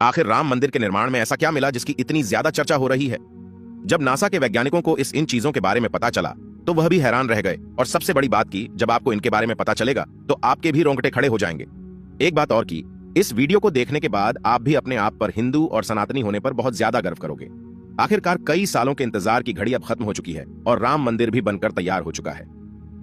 आखिर राम मंदिर के निर्माण में ऐसा क्या मिला जिसकी इतनी ज्यादा चर्चा हो रही है? जब नासा के वैज्ञानिकों को इन चीजों के बारे में पता चला तो वह भी हैरान रह गए। और सबसे बड़ी बात की, जब आपको इनके बारे में पता चलेगा तो आपके भी रोंगटे खड़े हो जाएंगे। एक बात और की, इस वीडियो को देखने के बाद आप भी अपने आप पर हिंदू और सनातनी होने पर बहुत ज्यादा गर्व करोगे। आखिरकार कई सालों के इंतजार की घड़ी अब खत्म हो चुकी है और राम मंदिर भी बनकर तैयार हो चुका है।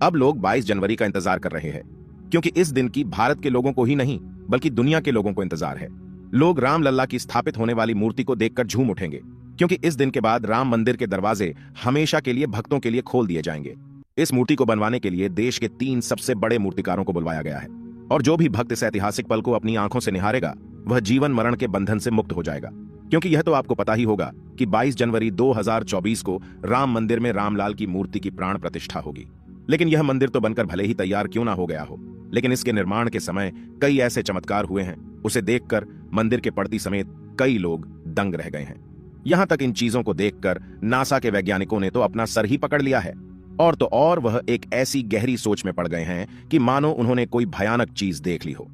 अब लोग 22 जनवरी का इंतजार कर रहे हैं, क्योंकि इस दिन की भारत के लोगों को ही नहीं बल्कि दुनिया के लोगों को इंतजार है। लोग राम लल्ला की स्थापित होने वाली मूर्ति को देखकर झूम उठेंगे, क्योंकि इस दिन के बाद राम मंदिर के दरवाजे हमेशा के लिए भक्तों के लिए खोल दिए जाएंगे। इस मूर्ति को बनवाने के लिए देश के 3 सबसे बड़े मूर्तिकारों को बुलवाया गया है, और जो भी भक्त इस ऐतिहासिक पल को अपनी आंखों से निहारेगा वह जीवन मरण के बंधन से मुक्त हो जाएगा। क्योंकि यह तो आपको पता ही होगा कि 22 जनवरी 2024 को राम मंदिर में रामलाल की मूर्ति की प्राण प्रतिष्ठा होगी। लेकिन यह मंदिर तो बनकर भले ही तैयार क्यों ना हो गया हो, लेकिन इसके निर्माण के समय कई ऐसे चमत्कार हुए हैं, उसे देखकर मंदिर के पड़ती समेत कई लोग दंग रह गए हैं। यहां तक इन चीजों को देखकर नासा के वैज्ञानिकों ने तो अपना सर ही पकड़ लिया है, और तो और वह एक ऐसी गहरी सोच में पड़ गए हैं कि मानो उन्होंने कोई भयानक चीज देख ली हो।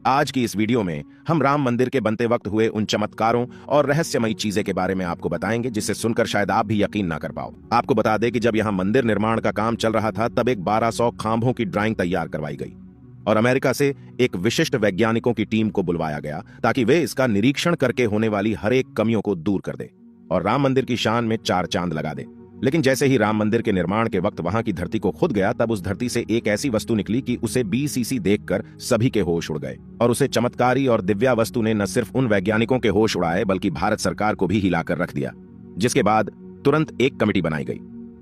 आज की इस वीडियो में हम राम मंदिर के बनते वक्त हुए उन चमत्कारों और रहस्यमयी चीजें के बारे में आपको बताएंगे, जिसे सुनकर शायद आप भी यकीन ना कर पाओ। आपको बता दें कि जब यहां मंदिर निर्माण का काम चल रहा था तब एक 1200 खांभों की ड्राइंग तैयार करवाई गई और अमेरिका से एक विशिष्ट वैज्ञानिकों की टीम को बुलवाया गया ताकि वे इसका निरीक्षण करके होने वाली हर एक कमियों को दूर कर दे और राम मंदिर की शान में 4 चांद लगा दे। लेकिन जैसे ही राम मंदिर के निर्माण के वक्त वहां की धरती को खुद गया, तब उस धरती से एक ऐसी वस्तु निकली कि उसे BCC देखकर सभी के होश उड़ गए। और उसे चमत्कारी और दिव्या वस्तु ने न सिर्फ उन वैज्ञानिकों के होश उड़ाए बल्कि भारत सरकार को भी हिलाकर रख दिया, जिसके बाद तुरंत एक कमेटी बनाई गई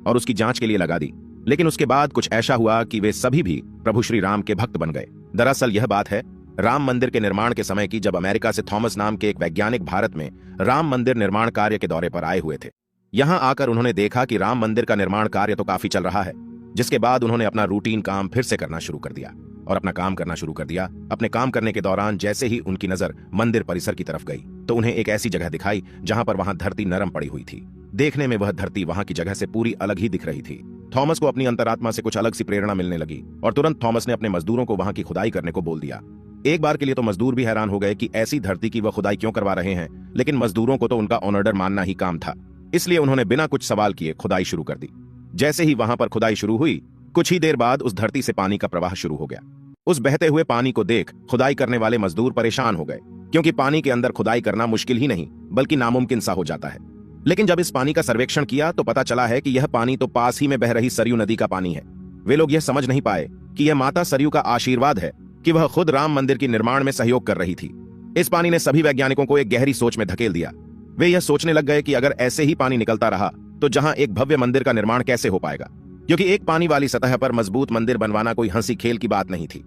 और उसकी जांच के लिए लगा दी। लेकिन उसके बाद कुछ ऐसा हुआ कि वे सभी भी प्रभु श्री राम के भक्त बन गए। दरअसल यह बात है राम मंदिर के निर्माण के समय की, जब अमेरिका से थॉमस नाम के एक वैज्ञानिक भारत में राम मंदिर निर्माण कार्य के दौरे पर आए हुए थे। यहां आकर उन्होंने देखा कि राम मंदिर का निर्माण कार्य तो काफी चल रहा है, जिसके बाद उन्होंने अपना रूटीन काम फिर से करना शुरू कर दिया और अपना काम करना शुरू कर दिया। अपने काम करने के दौरान जैसे ही उनकी नजर मंदिर परिसर की तरफ गई तो उन्हें एक ऐसी जगह दिखाई जहां पर वहां धरती नरम पड़ी हुई थी। देखने में वह धरती वहां की जगह से पूरी अलग ही दिख रही थी। थॉमस को अपनी अंतरात्मा से कुछ अलग सी प्रेरणा मिलने लगी और तुरंत थॉमस ने अपने मजदूरों को वहां की खुदाई करने को बोल दिया। एक बार के लिए तो मजदूर भी हैरान हो गए कि ऐसी धरती की वह खुदाई क्यों करवा रहे हैं, लेकिन मजदूरों को तो उनका ऑर्डर मानना ही काम था, इसलिए उन्होंने बिना कुछ सवाल किए खुदाई शुरू कर दी। जैसे ही वहां पर खुदाई शुरू हुई, कुछ ही देर बाद उस धरती से पानी का प्रवाह शुरू हो गया। उस बहते हुए पानी को देख खुदाई करने वाले मजदूर परेशान हो गए, क्योंकि पानी के अंदर खुदाई करना मुश्किल ही नहीं बल्कि नामुमकिन सा हो जाता है। लेकिन जब इस पानी का सर्वेक्षण किया तो पता चला है कि यह पानी तो पास ही में बह रही सरयू नदी का पानी है। वे लोग यह समझ नहीं पाए कि यह माता सरयू का आशीर्वाद है कि वह खुद राम मंदिर के निर्माण में सहयोग कर रही थी। इस पानी ने सभी वैज्ञानिकों को एक गहरी सोच में धकेल दिया। वे यह सोचने लग गए कि अगर ऐसे ही पानी निकलता रहा तो जहां एक भव्य मंदिर का निर्माण कैसे हो पाएगा, क्योंकि एक पानी वाली सतह पर मजबूत मंदिर बनवाना कोई हंसी खेल की बात नहीं थी।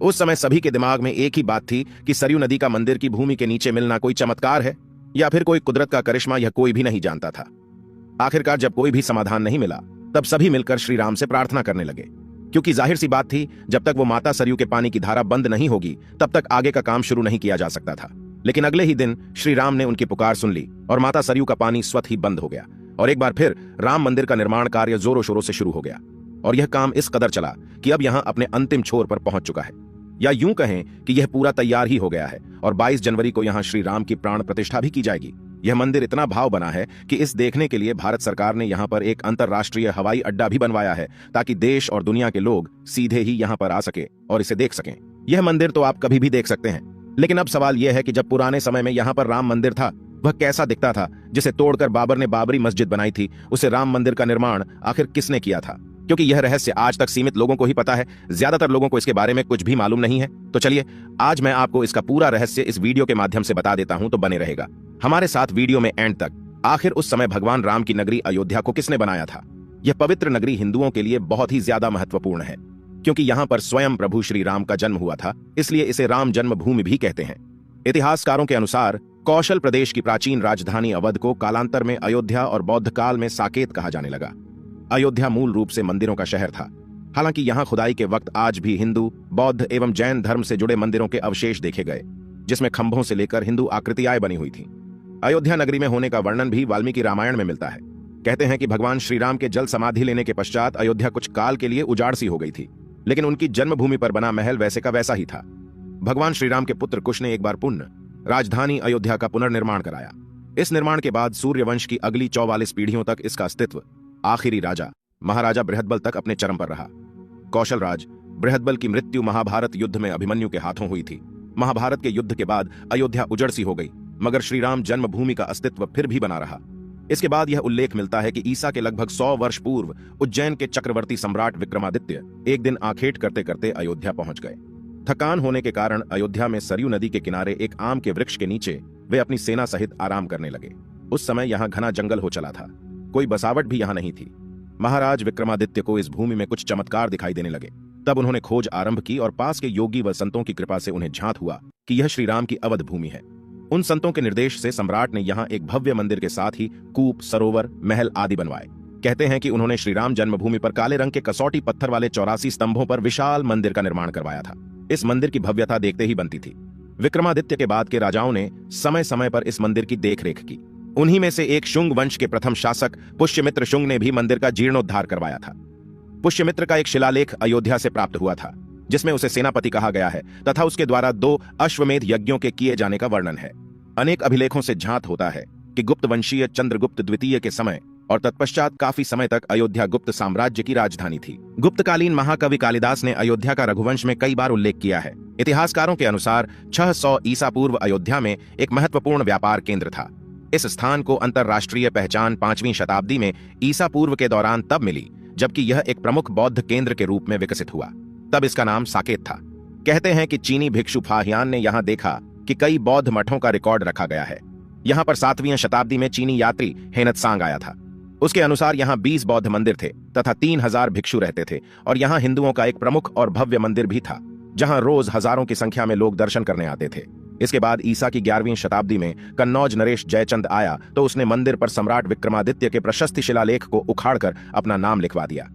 उस समय सभी के दिमाग में एक ही बात थी कि सरयू नदी का मंदिर की भूमि के नीचे मिलना कोई चमत्कार है या फिर कोई कुदरत का करिश्मा, यह कोई भी नहीं जानता था। आखिरकार जब कोई भी समाधान नहीं मिला तब सभी मिलकर श्री राम से प्रार्थना करने लगे, क्योंकि जाहिर सी बात थी जब तक वो माता सरयू के पानी की धारा बंद नहीं होगी तब तक आगे का काम शुरू नहीं किया जा सकता था। लेकिन अगले ही दिन श्री राम ने उनकी पुकार सुन ली और माता सरयू का पानी स्वतः ही बंद हो गया और एक बार फिर राम मंदिर का निर्माण कार्य जोरों शोरों से शुरू हो गया। और यह काम इस कदर चला कि अब यहां अपने अंतिम छोर पर पहुंच चुका है, या यूं कहें कि यह पूरा तैयार ही हो गया है और 22 जनवरी को यहां श्री राम की प्राण प्रतिष्ठा भी की जाएगी। यह मंदिर इतना भाव बना है कि इस देखने के लिए भारत सरकार ने यहां पर एक अंतरराष्ट्रीय हवाई अड्डा भी बनवाया है, ताकि देश और दुनिया के लोग सीधे ही यहां पर आ सके और इसे देख सकें। यह मंदिर तो आप कभी भी देख सकते हैं, लेकिन अब सवाल यह है कि जब पुराने समय में यहां पर राम मंदिर था वह कैसा दिखता था, जिसे तोड़कर बाबर ने बाबरी मस्जिद बनाई थी। उसे राम मंदिर का निर्माण आखिर किसने किया था, क्योंकि यह रहस्य आज तक सीमित लोगों को ही पता है, ज्यादातर लोगों को इसके बारे में कुछ भी मालूम नहीं है। तो चलिए आज मैं आपको इसका पूरा रहस्य इस वीडियो के माध्यम से बता देता हूं, तो बने रहेगा हमारे साथ वीडियो में एंड तक। आखिर उस समय भगवान राम की नगरी अयोध्या को किसने बनाया था? यह पवित्र नगरी हिंदुओं के लिए बहुत ही ज्यादा महत्वपूर्ण है, क्योंकि यहां पर स्वयं प्रभु श्री राम का जन्म हुआ था, इसलिए इसे राम जन्मभूमि भी कहते हैं। इतिहासकारों के अनुसार कौशल प्रदेश की प्राचीन राजधानी अवध को कालांतर में अयोध्या और बौद्ध काल में साकेत कहा जाने लगा। अयोध्या मूल रूप से मंदिरों का शहर था। हालांकि यहां खुदाई के वक्त आज भी हिंदू, बौद्ध एवं जैन धर्म से जुड़े मंदिरों के अवशेष देखे गए, जिसमें खंभों से लेकर हिंदू आकृतियां बनी हुई थीं। अयोध्या नगरी में होने का वर्णन भी वाल्मीकि रामायण में मिलता है। कहते हैं कि भगवान श्री राम के जल समाधि लेने के पश्चात अयोध्या कुछ काल के लिए उजाड़ सी हो गई थी, लेकिन उनकी जन्मभूमि पर बना महल वैसे का वैसा ही था। भगवान श्री राम के पुत्र कुश ने एक बार पुण्य राजधानी अयोध्या का पुनर्निर्माण कराया। इस निर्माण के बाद सूर्यवंश की अगली 44 पीढ़ियों तक इसका अस्तित्व आखिरी राजा महाराजा बृहदबल तक अपने चरम पर रहा। कौशलराज बृहदबल की मृत्यु महाभारत युद्ध में अभिमन्यु के हाथों हुई थी। महाभारत के युद्ध के बाद अयोध्या उजड़ सी हो गई, मगर श्रीराम जन्मभूमि का अस्तित्व फिर भी बना रहा। इसके बाद यह उल्लेख मिलता है कि ईसा के लगभग 100 वर्ष पूर्व उज्जैन के चक्रवर्ती सम्राट विक्रमादित्य एक दिन आखेट करते करते अयोध्या पहुंच गए। थकान होने के कारण अयोध्या में सरयू नदी के किनारे एक आम के वृक्ष के नीचे वे अपनी सेना सहित आराम करने लगे। उस समय यहाँ घना जंगल हो चला था, कोई बसावट भी यहाँ नहीं थी। महाराज विक्रमादित्य को इस भूमि में कुछ चमत्कार दिखाई देने लगे। तब उन्होंने खोज आरंभ की और पास के योगी व संतों की कृपा से उन्हें झांत हुआ कि यह श्रीराम की अवध भूमि है। उन संतों के निर्देश से सम्राट ने यहाँ एक भव्य मंदिर के साथ ही कूप, सरोवर, महल आदि बनवाए। कहते हैं कि उन्होंने श्रीराम जन्मभूमि पर काले रंग के कसौटी पत्थर वाले 84 स्तंभों पर विशाल मंदिर का निर्माण करवाया था। इस मंदिर की भव्यता देखते ही बनती थी। विक्रमादित्य के बाद के राजाओं ने समय समय पर इस मंदिर की देखरेख की। उन्हीं में से एक शुंग वंश के प्रथम शासक पुष्यमित्र शुंग ने भी मंदिर का जीर्णोद्धार करवाया था। पुष्यमित्र का एक शिलालेख अयोध्या से प्राप्त हुआ था, जिसमें उसे सेनापति कहा गया है तथा उसके द्वारा 2 अश्वमेध यज्ञों के किए जाने का वर्णन है। अनेक अभिलेखों से झांत होता है कि गुप्त वंशीय चंद्रगुप्त द्वितीय के समय और तत्पश्चात काफी समय तक अयोध्या गुप्त साम्राज्य की राजधानी थी। गुप्तकालीन महाकवि कालिदास ने अयोध्या का रघुवंश में कई बार उल्लेख किया है। इतिहासकारों के अनुसार 600 ईसा पूर्व अयोध्या में एक महत्वपूर्ण व्यापार केंद्र था। इस स्थान को अंतरराष्ट्रीय पहचान 5वीं शताब्दी में ईसा पूर्व के दौरान तब मिली जबकि यह एक प्रमुख बौद्ध केंद्र के रूप में विकसित हुआ। तब इसका नाम साकेत था। कहते हैं कि चीनी भिक्षु फाहियान ने यहाँ देखा कि कई बौद्ध मठों का रिकॉर्ड रखा गया है। यहाँ पर 7वीं शताब्दी में चीनी यात्री हेनत्सांग आया था। उसके अनुसार यहाँ 20 बौद्ध मंदिर थे तथा 3000 भिक्षु रहते थे और यहाँ हिंदुओं का एक प्रमुख और भव्य मंदिर भी था, जहाँ रोज हजारों की संख्या में लोग दर्शन करने आते थे। इसके बाद ईसा की 11वीं शताब्दी में कन्नौज नरेश जयचंद आया तो उसने मंदिर पर सम्राट विक्रमादित्य के प्रशस्ति शिलालेख को उखाड़कर अपना नाम लिखवा दिया।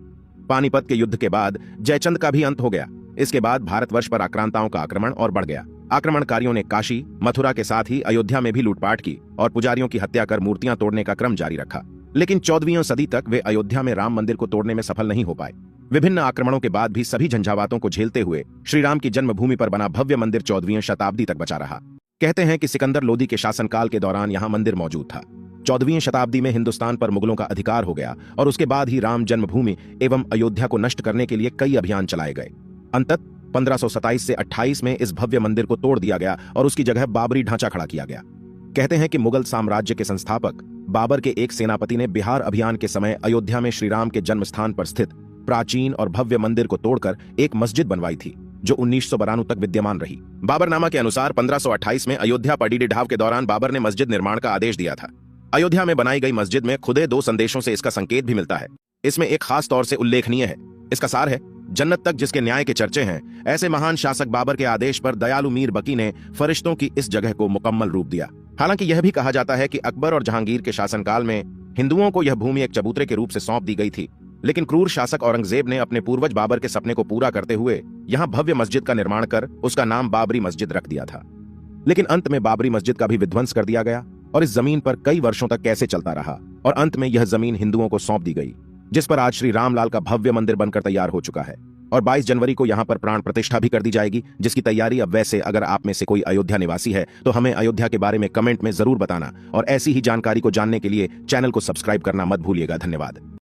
पानीपत के युद्ध के बाद जयचंद का भी अंत हो गया। इसके बाद भारतवर्ष पर आक्रांताओं का आक्रमण और बढ़ गया। आक्रमणकारियों ने काशी, मथुरा के साथ ही अयोध्या में भी लूटपाट की और पुजारियों की हत्या कर मूर्तियां तोड़ने का क्रम जारी रखा। लेकिन 14वीं सदी तक वे अयोध्या में राम मंदिर को तोड़ने में सफल नहीं हो पाए। विभिन्न आक्रमणों के बाद भी सभी झंझावातों को झेलते हुए श्रीराम की जन्मभूमि पर बना भव्य मंदिर 14वीं शताब्दी तक बचा रहा। कहते हैं कि सिकंदर लोदी के शासनकाल के दौरान यहाँ मंदिर मौजूद था। 14वीं शताब्दी में हिंदुस्तान पर मुगलों का अधिकार हो गया और उसके बाद ही राम जन्मभूमि एवं अयोध्या को नष्ट करने के लिए कई अभियान चलाए गए। अंततः 1527 से 28 में इस भव्य मंदिर को तोड़ दिया गया और उसकी जगह बाबरी ढांचा खड़ा किया गया। कहते हैं कि मुगल साम्राज्य के संस्थापक बाबर के एक सेनापति ने बिहार अभियान के समय अयोध्या में श्रीराम के जन्म स्थान पर स्थित प्राचीन और भव्य मंदिर को तोड़कर एक मस्जिद बनवाई थी, जो 1992 तक विद्यमान रही। बाबरनामा के अनुसार 1528 में अयोध्या पर डीडी ढाव के दौरान बाबर ने मस्जिद निर्माण का आदेश दिया था। अयोध्या में बनाई गई मस्जिद में खुदे 2 संदेशों से इसका संकेत भी मिलता है। इसमें एक खास तौर से उल्लेखनीय है। इसका सार है, जन्नत तक जिसके न्याय के चर्चे हैं, ऐसे महान शासक बाबर के आदेश पर दयालु मीर बकी ने फरिश्तों की इस जगह को मुकम्मल रूप दिया। हालांकि यह भी कहा जाता है कि अकबर और जहांगीर के शासनकाल में हिंदुओं को यह भूमि एक चबूतरे के रूप से सौंप दी गई थी, लेकिन क्रूर शासक औरंगजेब ने अपने पूर्वज बाबर के सपने को पूरा करते हुए यहाँ भव्य मस्जिद का निर्माण कर उसका नाम बाबरी मस्जिद रख दिया था। लेकिन अंत में बाबरी मस्जिद का भी विध्वंस कर दिया गया और इस जमीन पर कई वर्षों तक कैसे चलता रहा और अंत में यह जमीन हिंदुओं को सौंप दी गई, जिस पर आज श्री रामलाल का भव्य मंदिर बनकर तैयार हो चुका है। और 22 जनवरी को यहाँ पर प्राण प्रतिष्ठा भी कर दी जाएगी, जिसकी तैयारी अब वैसे अगर आप में से कोई अयोध्या निवासी है तो हमें अयोध्या के बारे में कमेंट में जरूर बताना और ऐसी ही जानकारी को जानने के लिए चैनल को सब्सक्राइब करना मत भूलिएगा। धन्यवाद।